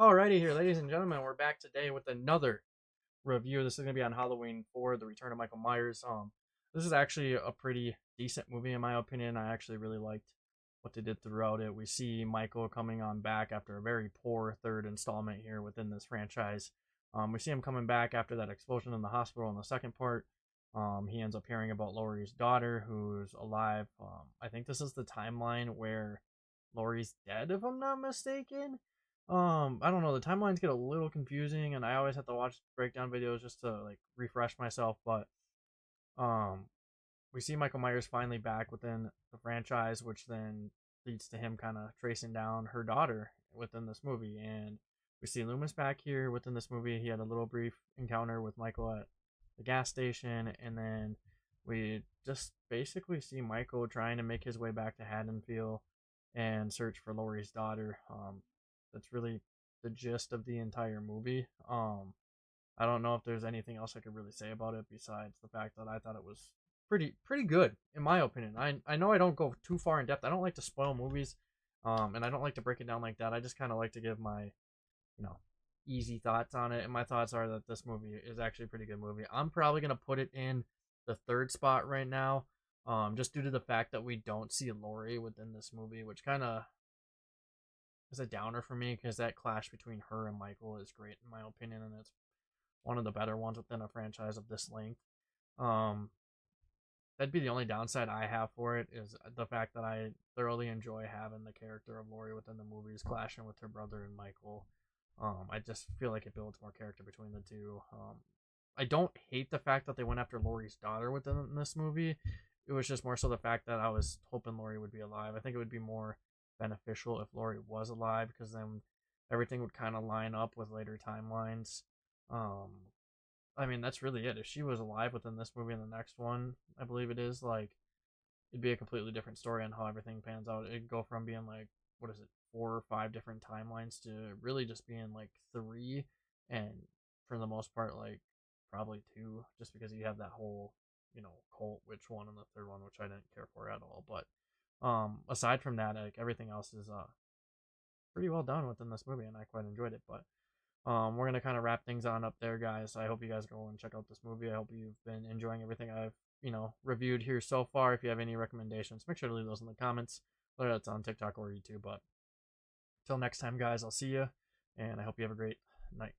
Alrighty here, ladies and gentlemen, we're back today with another review. This is going to be on Halloween 4, The Return of Michael Myers. This is actually a pretty decent movie in my opinion. I actually really liked what they did throughout it. We see Michael coming on back after a very poor third installment here within this franchise. We see him coming back after that explosion in the hospital in the second part. He ends up hearing about Laurie's daughter who's alive. I think this is the timeline where Laurie's dead, if I'm not mistaken. I don't know. The timelines get a little confusing, and I always have to watch breakdown videos just to like refresh myself. But um, we see Michael Myers finally back within the franchise, which then leads to him kind of tracing down her daughter within this movie. And we see Loomis back here within this movie. He had a little brief encounter with Michael at the gas station, and then we just basically see Michael trying to make his way back to Haddonfield and search for Laurie's daughter. That's really the gist of the entire movie. I don't know if there's anything else I could really say about it besides the fact that I thought it was pretty good in my opinion. I know I don't go too far in depth. I don't like to spoil movies, and I don't like to break it down like that. I just kind of like to give my you know easy thoughts on it. And my thoughts are that this movie is actually a pretty good movie. I'm probably gonna put it in the third spot right now, just due to the fact that we don't see Laurie within this movie, which kind of is a downer for me because that clash between her and Michael is great in my opinion, and it's one of the better ones within a franchise of this length. Um, that'd be the only downside I have for it is the fact that I thoroughly enjoy having the character of Laurie within the movies clashing with her brother and Michael. I just feel like it builds more character between the two. I don't hate the fact that they went after Laurie's daughter within this movie. It was just more so the fact that I was hoping Laurie would be alive. I think it would be more beneficial if Laurie was alive because then everything would kind of line up with later timelines. Um, I mean, that's really it. If she was alive within this movie and the next one, I believe it is, like, it'd be a completely different story on how everything pans out. It'd go from being like, what is it, 4 or 5 different timelines to really just being like three, and for the most part, like, probably two, just because you have that whole, cult witch one and the third one, which I didn't care for at all. But aside from that, like, everything else is pretty well done within this movie, and I quite enjoyed it. But we're gonna kind of wrap things on up there, guys. I hope you guys go and check out this movie. I hope you've been enjoying everything I've reviewed here so far. If you have any recommendations, make sure to leave those in the comments, whether that's on TikTok or YouTube. But until next time, guys, I'll see you, and I hope you have a great night.